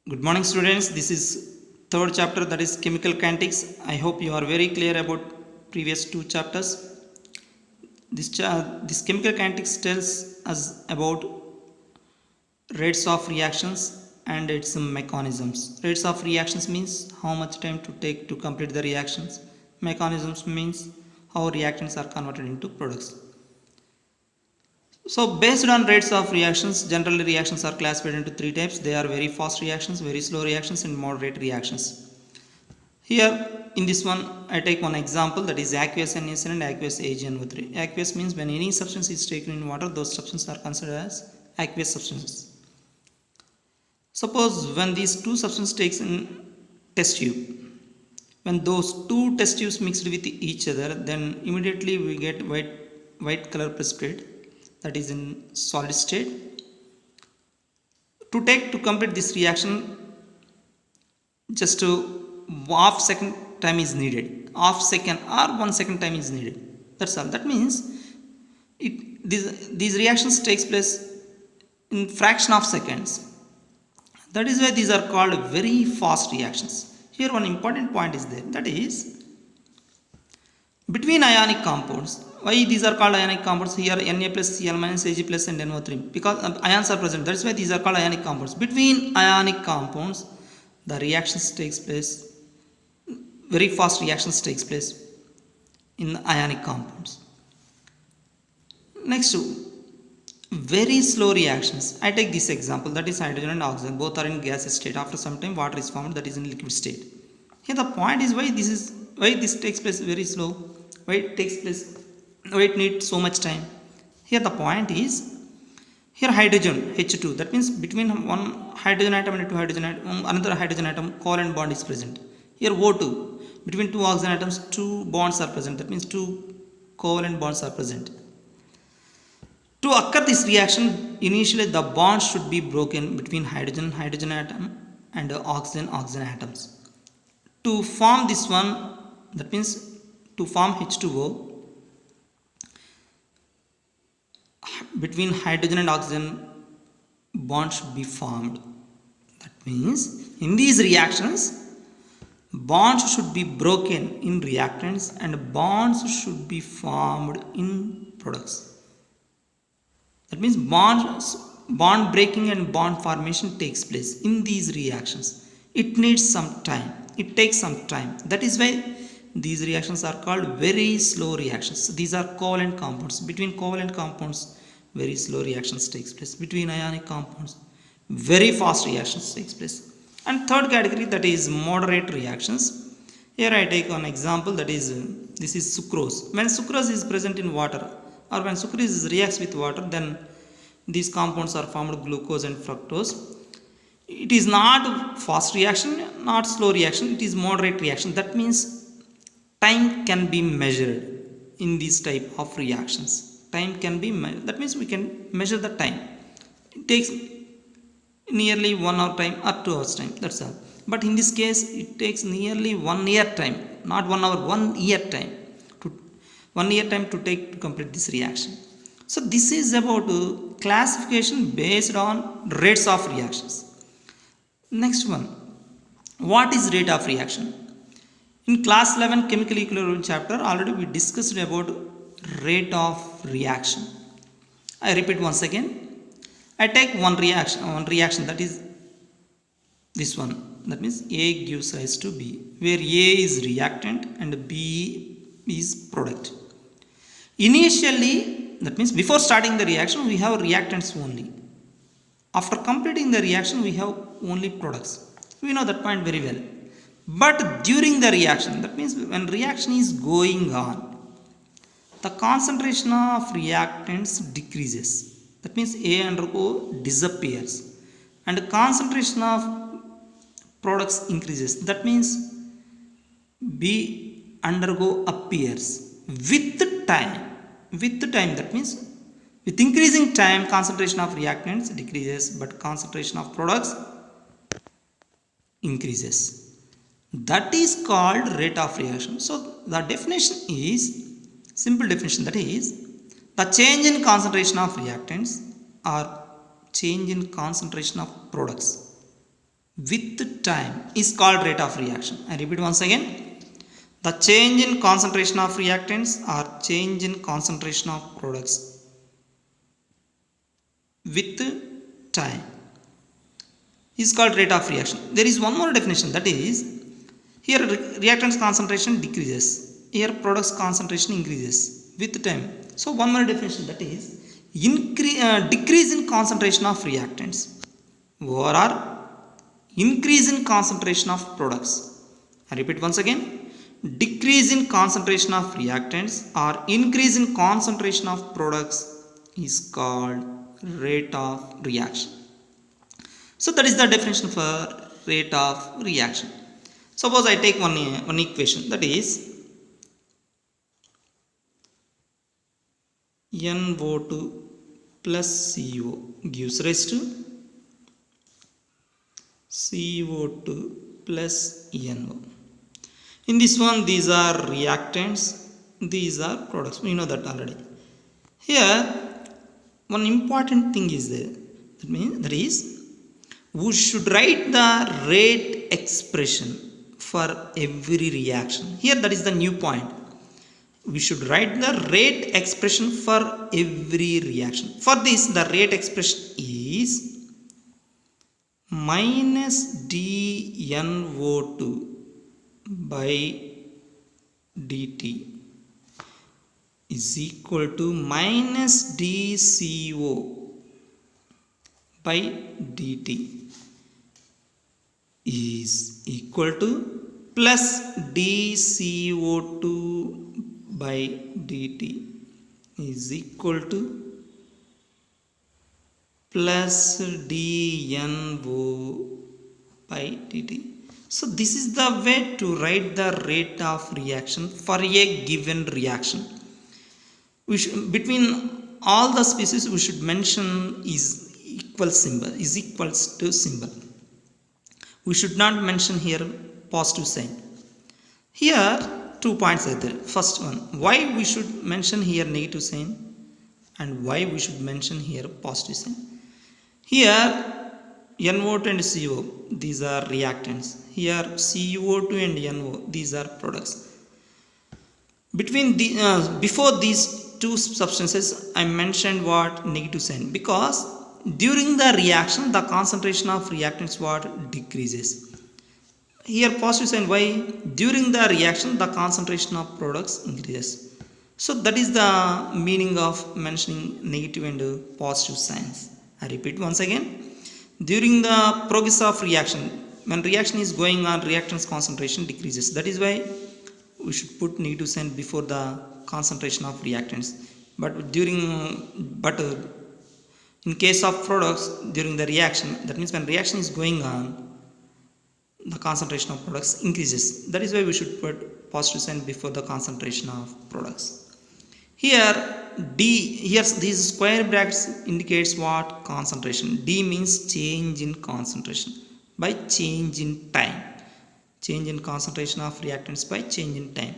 Good morning, students. This is third chapter, that is chemical kinetics. I hope you are very clear about previous two chapters. This chemical kinetics tells us about rates of reactions and its mechanisms. Rates of reactions means how much time to take to complete the reactions. Mechanisms means how reactants are converted into products. So based on rates of reactions, generally reactions are classified into three types. They are very fast reactions, very slow reactions, and moderate reactions. Here in this one, I take one example, that is aqueous NaCl and aqueous AgNO3. Aqueous means when any substance is taken in water, those substances are considered as aqueous substances. Suppose when these two substances takes in test tube, when those two test tubes mixed with each other, then immediately we get white color precipitate, that is in solid state. To complete this reaction, just half second time is needed, half second or 1 second time is needed. That's all. That means these reactions takes place in fraction of seconds. That is why these are called very fast reactions. Here one important point is there, that is between ionic compounds. Why these are called ionic compounds? Here Na plus Cl minus Ag plus and NO3, because ions are present. That's why these are called ionic compounds. Between ionic compounds, the reactions takes place, very fast reactions takes place in ionic compounds. Next, very slow reactions. I take this example, that is hydrogen and oxygen. Both are in gaseous state. After some time, water is formed, that is in liquid state. Here the point is why this takes place very slow. Why it needs so much time. Here the point is, here hydrogen H2, that means between one hydrogen atom and two hydrogen atom, another hydrogen atom, covalent bond is present. Here O2, between two oxygen atoms, two bonds are present, that means two covalent bonds are present. To occur this reaction, initially the bond should be broken between hydrogen atom and oxygen atoms. To form this one, that means to form H2O, between hydrogen and oxygen bond should be formed. That means in these reactions, bonds should be broken in reactants and bonds should be formed in products. That means bond breaking and bond formation takes place in these reactions. It needs some time. It takes some time. That is why these reactions are called very slow reactions. These are covalent compounds. Between covalent compounds, very slow reactions takes place. Between ionic compounds, very fast reactions takes place. And third category, that is moderate reactions. Here I take an example, that is this is sucrose. When sucrose is present in water, or when sucrose reacts with water, then these compounds are formed glucose and fructose. It is not fast reaction, not slow reaction, it is moderate reaction. That means time can be measured in these type of reactions. Time can be measured. That means we can measure the time. It takes nearly 1 hour time or 2 hours time. That's all. But in this case, it takes nearly 1 year time, not 1 hour, 1 year time. 1 year time to take to complete this reaction. So this is about classification based on rates of reactions. Next one, what is rate of reaction? In class 11 chemical equilibrium chapter, already we discussed about rate of reaction. I repeat once again. I take one reaction, that is this one. That means A gives rise to B, where A is reactant and B is product. Initially, that means before starting the reaction, we have reactants only. After completing the reaction, we have only products. We know that point very well. But during the reaction, that means when reaction is going on, the concentration of reactants decreases. That means A under O disappears and the concentration of products increases. That means B undergo appears with time. That means with increasing time, concentration of reactants decreases, but concentration of products increases. That is called rate of reaction. So the definition is, simple definition, that is the change in concentration of reactants or change in concentration of products with time is called rate of reaction. I repeat once again. The change in concentration of reactants or change in concentration of products with time is called rate of reaction. There is one more definition, that is, here reactants concentration decreases, here products concentration increases with time. So one more definition, that is decrease in concentration of reactants or increase in concentration of products. I repeat once again, decrease in concentration of reactants or increase in concentration of products is called rate of reaction. So that is the definition for rate of reaction. Suppose I take one equation, that is NO2 plus CO gives rise to CO2 plus NO. In this one, these are reactants, these are products. We know that already. Here, one important thing is there. That is, we should write the rate expression for every reaction. Here, that is the new point. We should write the rate expression for every reaction. For this, the rate expression is minus dNO2 by dt is equal to minus dCO by dt is equal to plus dCO2 by dt is equal to plus dNO by dt. So this is the way to write the rate of reaction for a given reaction. Between all the species we should mention is equal symbol, is equals to symbol. We should not mention here positive sign. Here 2 points are there. First one, why we should mention here negative sign and why we should mention here positive sign. Here NO2 and CO, these are reactants. Here CO2 and NO, these are products. Between the before these two substances, I mentioned what negative sign, because during the reaction the concentration of reactants what decreases. Here positive sign, why? During the reaction the concentration of products increases. So that is the meaning of mentioning negative and positive signs. I repeat once again. During the progress of reaction, when reaction is going on, reactants concentration decreases. That is why we should put negative sign before the concentration of reactants. But in case of products, during the reaction, that means when reaction is going on, the concentration of products increases. That is why we should put positive sign before the concentration of products. Here D, here these square brackets indicates what? Concentration. D means change in concentration by change in time. Change in concentration of reactants by change in time.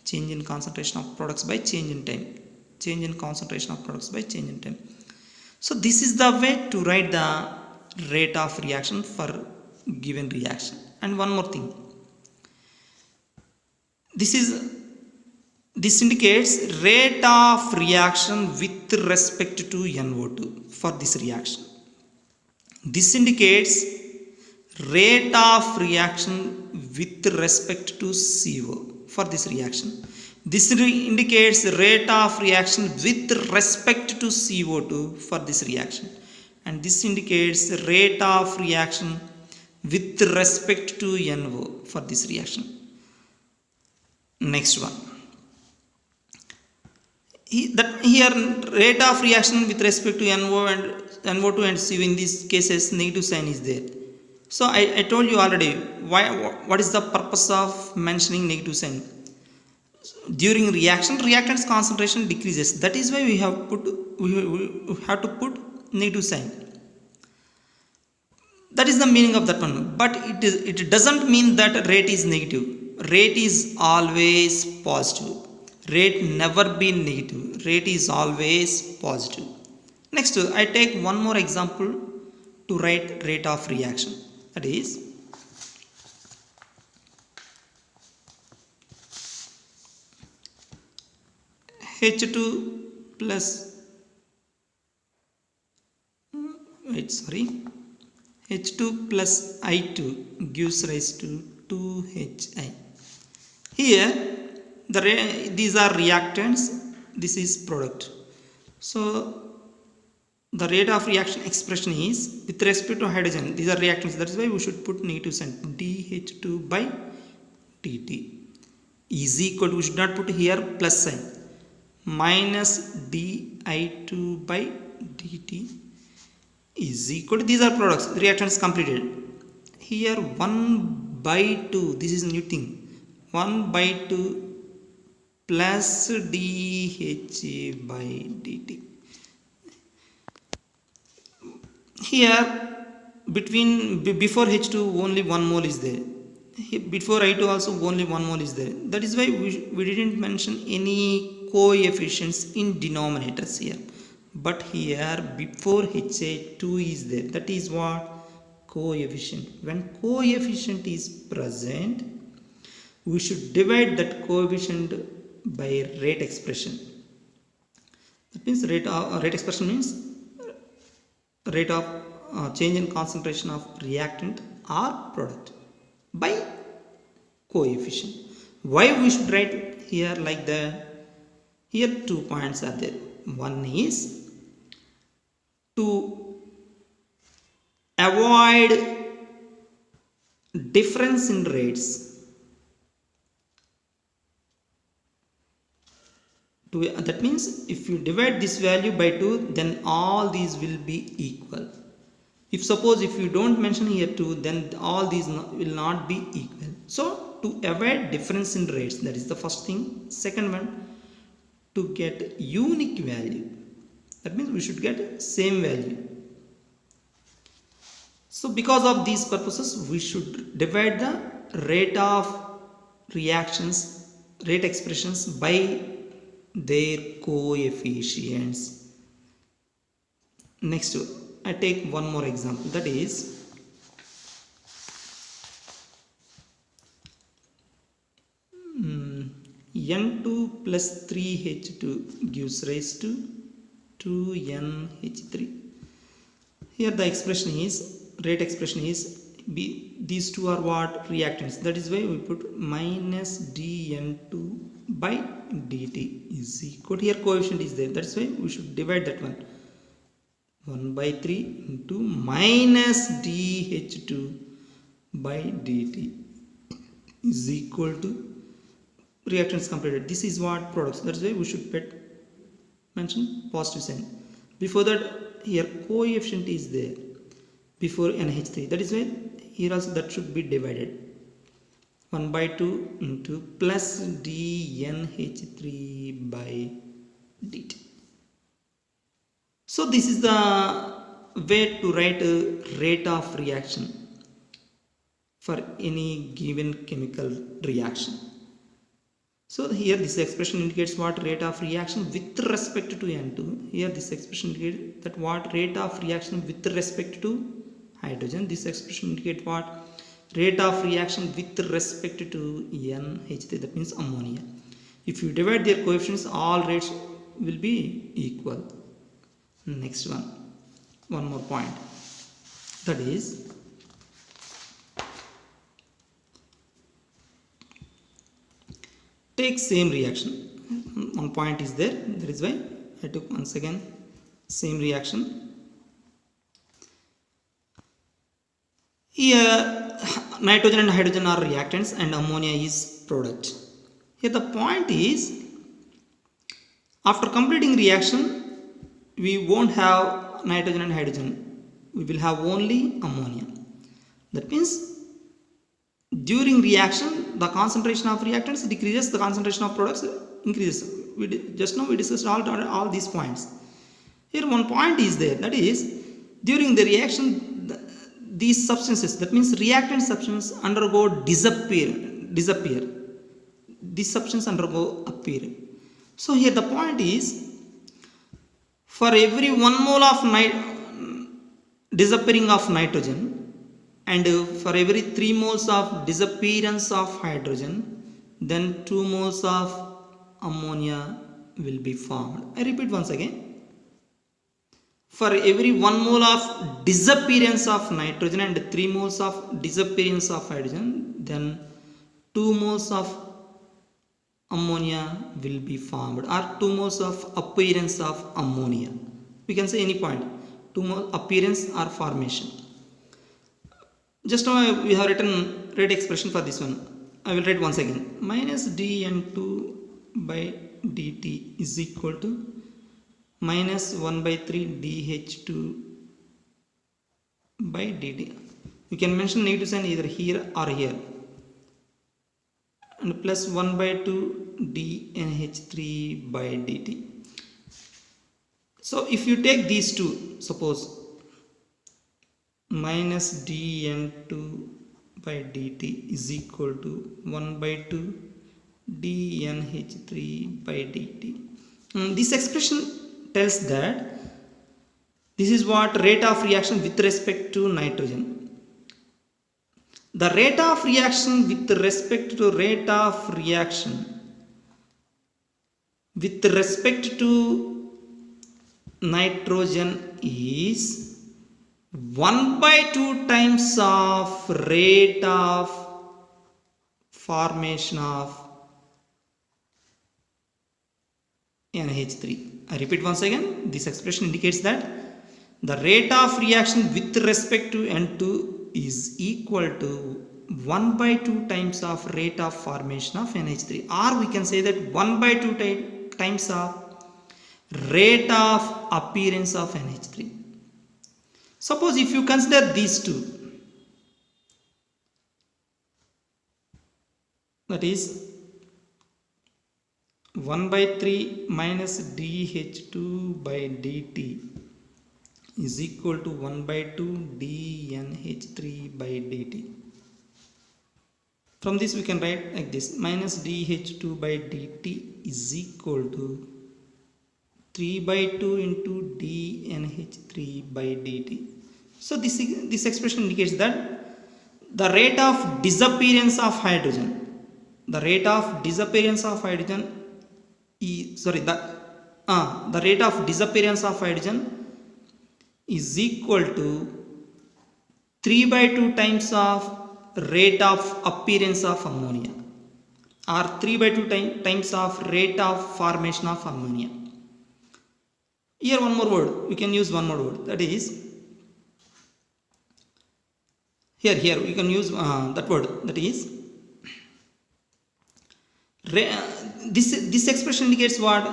Change in concentration of products by change in time. Change in concentration of products by change in time. So this is the way to write the rate of reaction for given reaction. And one more thing. This indicates rate of reaction with respect to NO2 for this reaction. This indicates rate of reaction with respect to CO for this reaction. This indicates rate of reaction with respect to CO2 for this reaction. And this indicates rate of reaction with respect to NO for this reaction. Next one. Here rate of reaction with respect to NO2 and CO, in these cases negative sign is there. So I told you already what is the purpose of mentioning negative sign. During reaction, reactants concentration decreases. That is why we have to put negative sign. That is the meaning of that one. But it doesn't mean that rate is negative. Rate is always positive. Rate never be negative. Rate is always positive. Next, I take one more example to write rate of reaction. That is H2 plus H2 plus I2 gives rise to 2Hi. Here these are reactants, this is product. So the rate of reaction expression is with respect to hydrogen, these are reactants, that is why we should put negative sign, dH2 by dt is equal to, we should not put here plus sign, minus di2 by dt is equal to, these are products, reactants completed. Here 1 by 2, this is new thing, 1 by 2 plus dH by dt. Here before H2 only 1 mole is there. Here, before I2 also only 1 mole is there. That is why we didn't mention any coefficients in denominators here. But here before Ha2 is there. That is what? Coefficient. When coefficient is present, we should divide that coefficient by rate expression. That means rate expression means rate of change in concentration of reactant or product by coefficient. Why we should write here like that? Here 2 points are there. One is to avoid difference in rates. That means if you divide this value by 2, then all these will be equal. If suppose if you don't mention here 2, then all these will not be equal. So to avoid difference in rates, that is the first thing. Second one, to get unique value. That means we should get same value. So because of these purposes, we should divide the rate of reactions, rate expressions by their coefficients. Next, I take one more example, that is N2 plus 3H2 gives rise to 2NH3. Here the expression is, rate expression is, these two are what? Reactants. That is why we put minus dN2 by dt is equal to, here coefficient is there, that's why we should divide that one. 1 by 3 into minus dH2 by dt is equal to reactants completed. This is what? Products. That's why we should mention positive sign. Before that, here coefficient is there before NH3. That is why here also that should be divided. 1 by 2 into plus dNH3 by dt. So this is the way to write a rate of reaction for any given chemical reaction. So here this expression indicates what? Rate of reaction with respect to N2. Here this expression indicates that what? Rate of reaction with respect to hydrogen. This expression indicates what? Rate of reaction with respect to NH3, that means ammonia. If you divide their coefficients, all rates will be equal. Next one more point, that is take same reaction. One point is there, that is why I took once again same reaction. Here nitrogen and hydrogen are reactants and ammonia is product. Here the point is, after completing reaction, we won't have nitrogen and hydrogen, we will have only ammonia. That means during reaction the concentration of reactants decreases, the concentration of products increases. Just now we discussed all these points. Here one point is there, that is during the reaction these substances, that means reactant substances undergo disappear. These substances undergo appear. So here the point is, for every 1 mole of disappearing of nitrogen, and for every 3 moles of disappearance of hydrogen, then 2 moles of ammonia will be formed. I repeat once again. For every 1 mole of disappearance of nitrogen and 3 moles of disappearance of hydrogen, then 2 moles of ammonia will be formed, or 2 moles of appearance of ammonia. We can say any point, 2 mole appearance or formation. Just now we have written rate expression for this one. I will write once again. Minus dN2 by dt is equal to minus 1 by 3 dH2 by dt. You can mention negative sign either here or here. And plus 1 by 2 dNH3 by dt. So if you take these two, suppose minus dN2 by dt is equal to 1 by 2 dNH3 by dt. This expression tells that this is what rate of reaction with respect to nitrogen. The rate of reaction with respect to rate of reaction with respect to nitrogen is 1 by 2 times of rate of formation of NH3. I repeat once again, this expression indicates that the rate of reaction with respect to N2 is equal to 1 by 2 times of rate of formation of NH3, or we can say that 1 by 2 times of rate of appearance of NH3. Suppose if you consider these two, that is 1 by 3 minus dH2 by dt is equal to 1 by 2 dNH3 by dt. From this we can write like this, minus dH2 by dt is equal to 3 by 2 into dNH3 by dt. So this expression indicates that the rate of disappearance of hydrogen, the rate of disappearance of hydrogen the rate of disappearance of hydrogen is equal to 3 by 2 times of rate of appearance of ammonia, or 3 by 2 times of rate of formation of ammonia. Here one more word, we can use one more word, that is here we can use that word, that is this expression indicates what?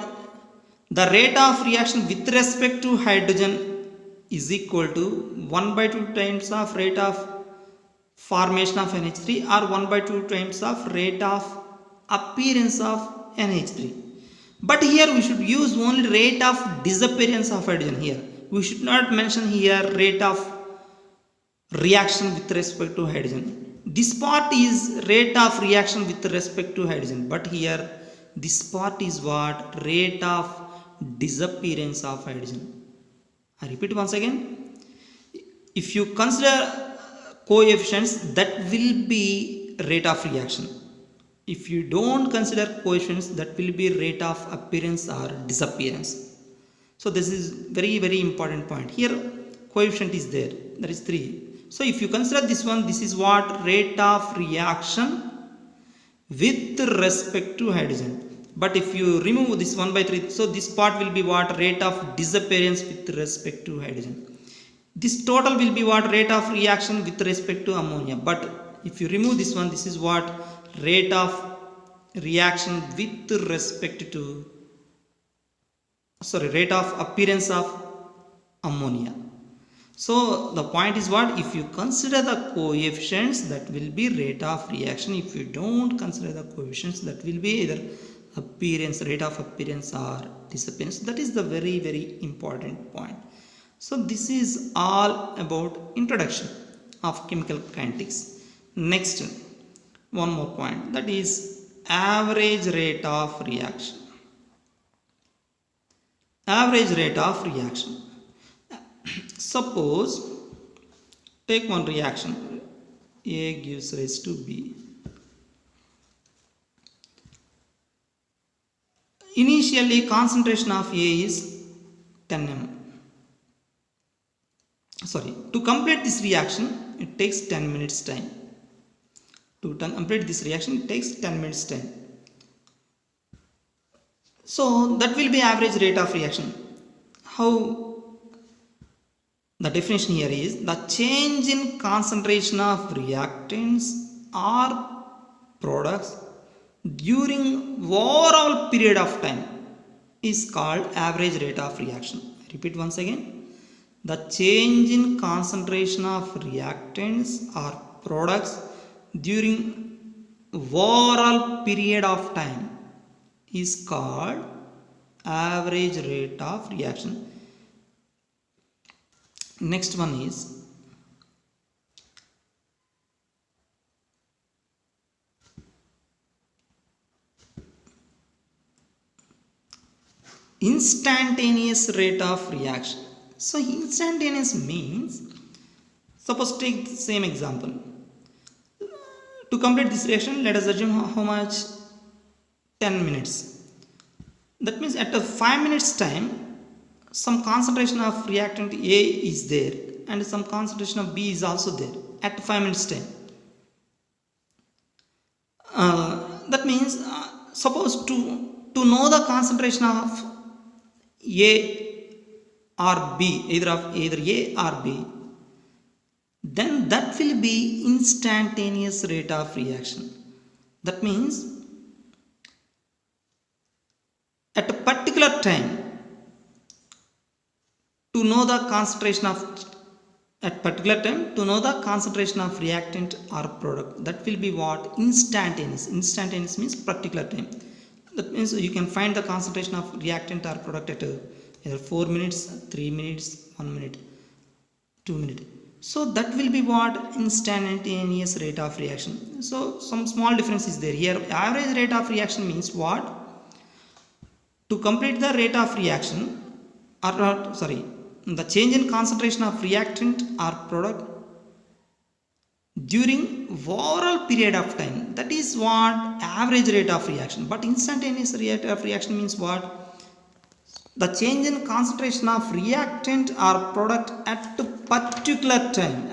The rate of reaction with respect to hydrogen is equal to 1 by 2 times of rate of formation of NH3, or 1 by 2 times of rate of appearance of NH3. But here we should use only rate of disappearance of hydrogen here. We should not mention here rate of reaction with respect to hydrogen. This part is rate of reaction with respect to hydrogen, but here this part is what? Rate of disappearance of hydrogen. I repeat once again. If you consider coefficients, that will be rate of reaction. If you don't consider coefficients, that will be rate of appearance or disappearance. So this is very, very important point. Here coefficient is there, that is 3. So if you consider this one, this is what? Rate of reaction with respect to hydrogen. But if you remove this 1 by 3, so this part will be what? Rate of disappearance with respect to hydrogen. This total will be what? Rate of reaction with respect to ammonia. But if you remove this one, this is what? Rate of reaction with respect to, rate of appearance of ammonia. So the point is what? If you consider the coefficients, that will be rate of reaction. If you don't consider the coefficients, that will be either appearance, rate of appearance or disappearance. That is the very, very important point. So this is all about introduction of chemical kinetics. Next, one more point, that is average rate of reaction. Average rate of reaction. Suppose take one reaction, A gives rise to B. Initially concentration of A is 10 m. Sorry, to complete this reaction it takes 10 minutes time. To complete this reaction it takes 10 minutes time. So that will be average rate of reaction. How? The definition here is the change in concentration of reactants or products during overall period of time is called average rate of reaction. I repeat once again. The change in concentration of reactants or products during overall period of time is called average rate of reaction. Next one is instantaneous rate of reaction. So instantaneous means, suppose take the same example. To complete this reaction, let us assume how much? 10 minutes. That means at a 5 minutes time, some concentration of reactant A is there and some concentration of B is also there at 5 minutes time. That means suppose to know the concentration of A or B, either A or B, then that will be instantaneous rate of reaction. That means at a particular time, to know the concentration of reactant or product, that will be what? Instantaneous. Instantaneous means particular time. That means you can find the concentration of reactant or product at either 4 minutes, 3 minutes, 1 minute, 2 minutes. So that will be what? Instantaneous rate of reaction. So some small difference is there. Here average rate of reaction means what? To complete the rate of reaction, the change in concentration of reactant or product during overall period of time, that is what? Average rate of reaction. But instantaneous rate of reaction means what? The change in concentration of reactant or product at a particular time,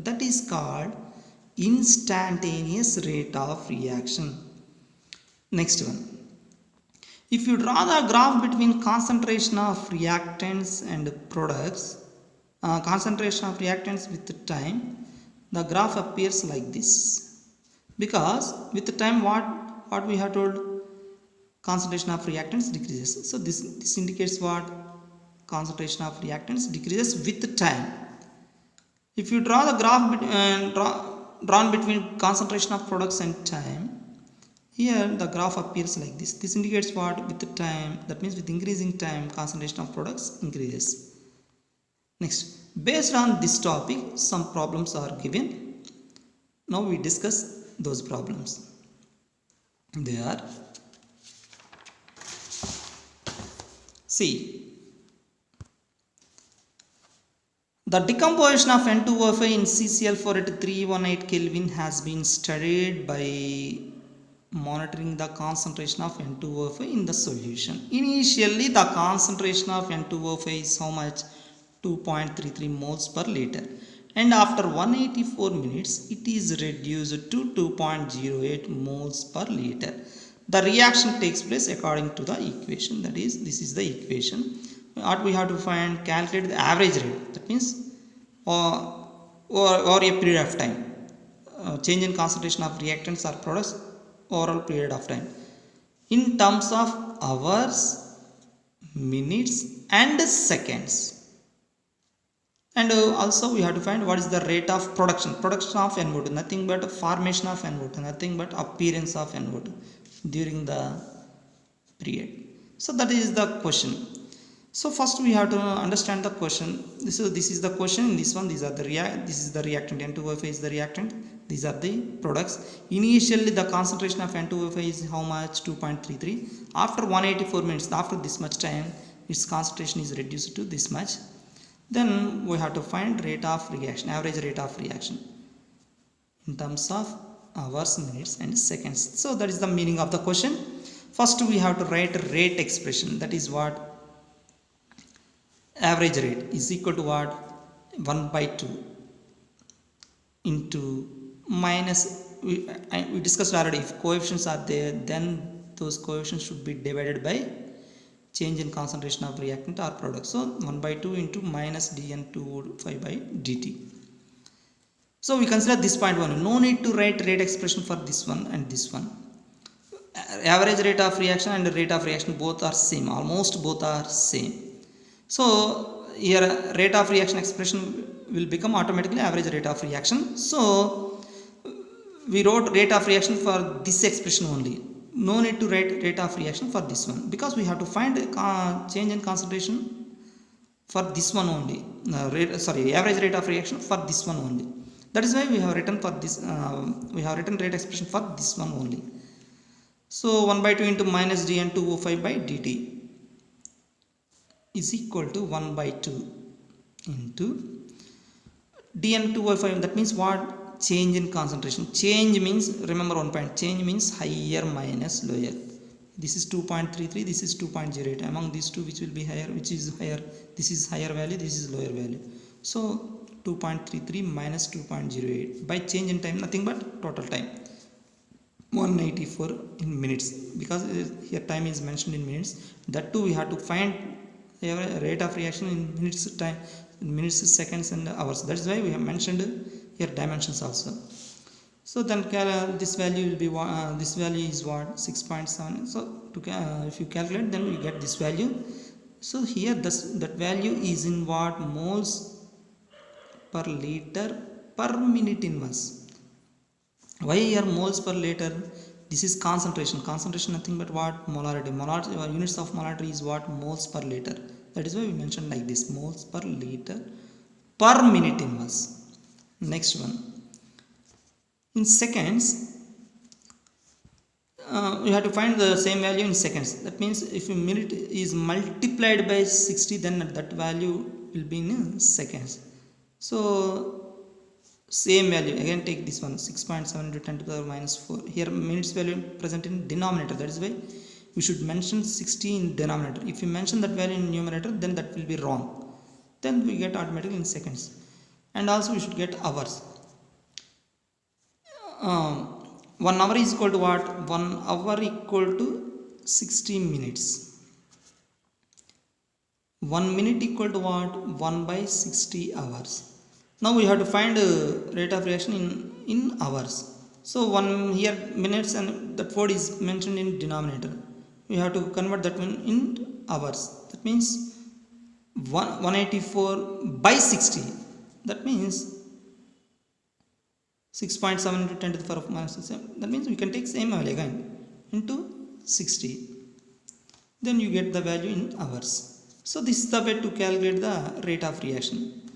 that is called instantaneous rate of reaction. Next one. If you draw the graph between concentration of reactants and products, concentration of reactants with the time, the graph appears like this. Because with the time what we have told? Concentration of reactants decreases. So this indicates what? Concentration of reactants decreases with the time. If you draw the graph drawn between concentration of products and time, here the graph appears like this. This indicates what? With the time, that means with increasing time, concentration of products increases. Next, based on this topic, some problems are given. Now we discuss those problems. They are, see, the decomposition of N2O5 in CCl4 at 318 Kelvin has been studied by monitoring the concentration of N2O5 in the solution. Initially the concentration of N2O5 is how much? 2.33 moles per liter, and after 184 minutes it is reduced to 2.08 moles per liter. The reaction takes place according to the equation, that is, this is the equation. What we have to find? Calculate the average rate, that means or a period of time, change in concentration of reactants or products overall period of time in terms of hours, minutes and seconds. And also we have to find what is the rate of production of NO2, nothing but formation of NO2, nothing but appearance of NO2 during the period. So that is the question. So first we have to understand the question. This is the question. In this one, these are the this is the reactant. N2O5 is the reactant. These are the products. Initially the concentration of N2O5 is how much? 2.33. After 184 minutes, after this much time, its concentration is reduced to this much. Then we have to find rate of reaction, average rate of reaction. in terms of hours, minutes and seconds. So that is the meaning of the question. First we have to write rate expression, that is what average rate is equal to what 1 by 2 into minus we discussed already, if coefficients are there then those coefficients should be divided by change in concentration of reactant or product. So 1 by 2 into minus dN25 by dt. So we consider this point only. No need to write rate expression for this one and this one. Average rate of reaction and rate of reaction both are same. Almost both are same. So here rate of reaction expression will become automatically average rate of reaction. So we wrote rate of reaction for this expression only. No need to write rate of reaction for this one, because we have to find change in concentration for this one only. Average rate of reaction for this one only. That is why we have written for this. We have written rate expression for this one only. So 1 by 2 into minus dN2O5 by dt is equal to 1 by 2 into dN2O5. That means what? Change in concentration. Change means, remember one point, change means higher minus lower. This is 2.33, this is 2.08. Among these two, which will be higher, which is higher? This is higher value, this is lower value. So 2.33 minus 2.08 by change in time, nothing but total time 184 in minutes, because here time is mentioned in minutes. That too we have to find rate of reaction in minutes, time, minutes, seconds and hours. That is why we have mentioned here dimensions also. So then this value will be this value is what 6.7. so if you calculate, then we get this value. So here that value is in what? Moles per liter per minute inverse. Why here moles per liter? This is concentration. Concentration nothing but what? Molarity. Molarity units of molarity is what? Moles per liter. That is why we mentioned like this, moles per liter per minute inverse. Next one, in seconds, we have to find the same value in seconds. That means if a minute is multiplied by 60, then that value will be in seconds. So same value, again take this one, 6.7 into 10 to the power minus 4. Here minutes value present in denominator. That is why we should mention 60 in denominator. If you mention that value in numerator, then that will be wrong. Then we get automatically in seconds. And also we should get hours. 1 hour is equal to what? 1 hour equal to 60 minutes. 1 minute equal to what? 1 by 60 hours. Now we have to find rate of reaction in hours. So one here minutes, and that word is mentioned in denominator. We have to convert that one in hours. That means 184 by 60. That means 6.7 into 10 to the power of minus 7. That means we can take same value again into 60. Then you get the value in hours. So this is the way to calculate the rate of reaction.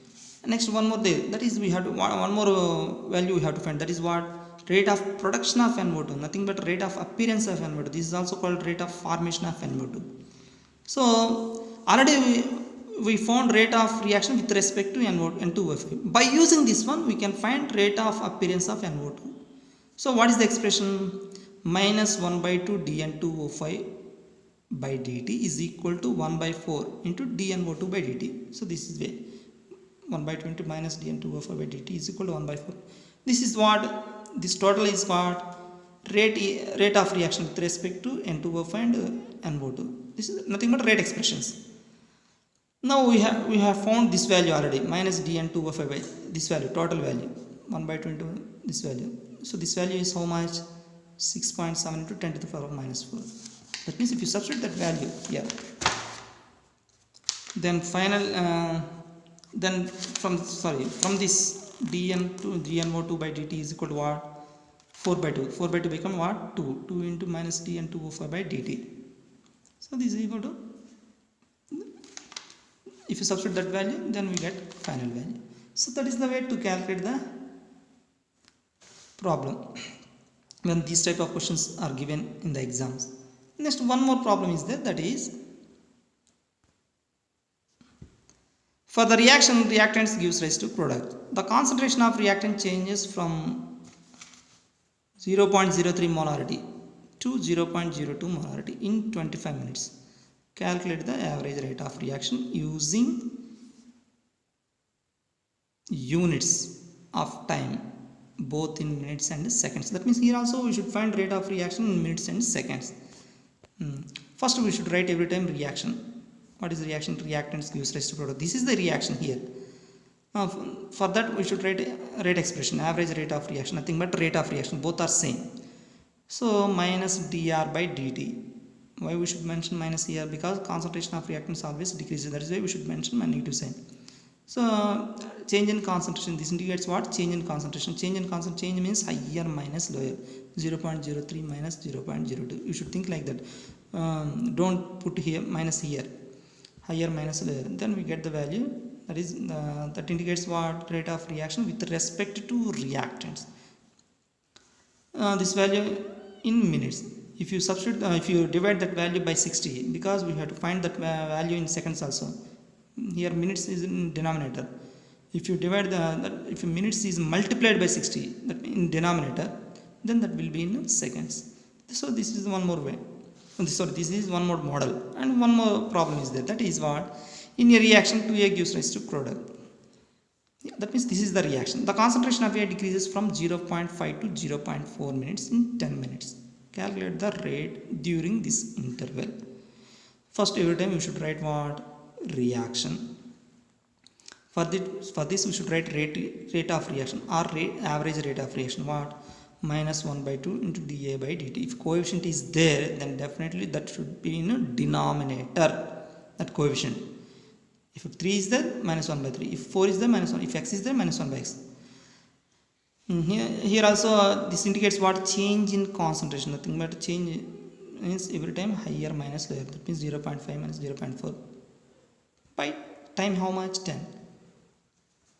Next one more there. That is we have to one more value we have to find. That is what? Rate of production of NO2. Nothing but rate of appearance of NO2. This is also called rate of formation of NO2. So already we found rate of reaction with respect to N2O5. By using this one, we can find rate of appearance of NO2. So what is the expression? Minus 1 by 2 dN2O5 by dt is equal to 1 by 4 into dNO2 by dt. So this is way 1 by 2 into minus dN2O5 by dt is equal to 1 by 4. This is what? This total is what? Rate of reaction with respect to N2O5 and NO2. This is nothing but rate expressions. Now we have found this value already, minus dN2O5 by this value, total value 1 by 2 into this value. So this value is how much? 6.7 into 10 to the power of minus 4. That means if you substitute that value here, then from this dN to dNO2 by dt is equal to what? 4 by 2. 4 by 2 become what? 2. 2 into minus dN2O5 by dt. So this is equal to, if you substitute that value, then we get final value. So that is the way to calculate the problem when these type of questions are given in the exams. Next, one more problem is there, that is for the reaction, reactants gives rise to product. The concentration of reactant changes from 0.03 molarity to 0.02 molarity in 25 minutes. Calculate the average rate of reaction using units of time both in minutes and seconds. That means here also we should find rate of reaction in minutes and seconds. First we should write every time reaction. What is reaction? Reactants gives rise to product. This is the reaction here. For that we should write rate expression, average rate of reaction, nothing but rate of reaction, both are same. So minus dr by dt. Why we should mention minus here? Because concentration of reactants always decreases, that is why we should mention a negative sign. So change in concentration, this indicates what? Change in concentration. Change means higher minus lower. 0.03 minus 0.02. You should think like that. Don't put here minus here, higher minus lower, then we get the value. That is that indicates what? Rate of reaction with respect to reactants. This value in minutes. If you substitute, if you divide that value by 60, because we have to find that value in seconds also. Here minutes is in denominator. If you divide if minutes is multiplied by 60, that in denominator, then that will be in seconds. So this is one more way. Sorry, this is one more model, and one more problem is there. That is what? In a reaction, 2A gives rise to product. Yeah, that means this is the reaction. The concentration of A decreases from 0.5 to 0.4 minutes in 10 minutes. Calculate the rate during this interval. First, every time you should write what? Reaction. For this we should write rate of reaction or average rate of reaction. What? Minus 1 by 2 into dA by dt. If coefficient is there, then definitely that should be in a denominator, that coefficient. If 3 is there, minus 1 by 3. If 4 is there, minus 1. If x is there, minus 1 by x. Here also this indicates what? Change in concentration. Nothing but change means every time higher minus lower. That means 0.5 minus 0.4 by time how much? 10.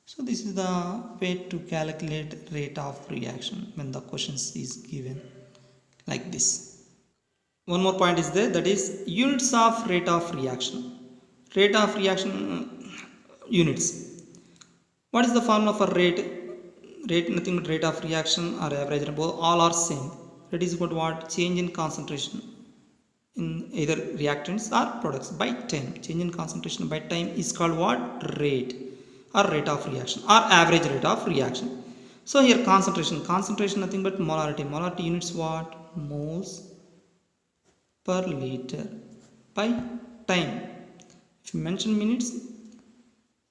So this is the way to calculate rate of reaction when the questions is given like this. One more point is there, that is units of rate of reaction. Rate of reaction units. What is the formula for rate? Rate, nothing but rate of reaction or average, both all are same. That is equal to what? Change in concentration in either reactants or products by time. Change in concentration by time is called what? Rate or rate of reaction or average rate of reaction. So here concentration nothing but molarity. Molarity units what? Moles per liter by time. If you mention minutes,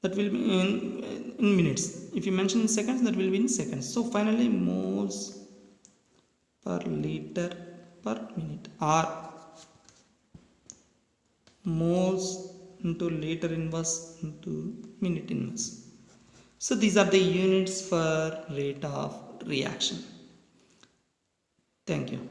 that will be in minutes. If you mention in seconds, that will be in seconds. So finally moles per liter per minute, or moles into liter inverse into minute inverse. So these are the units for rate of reaction. Thank you.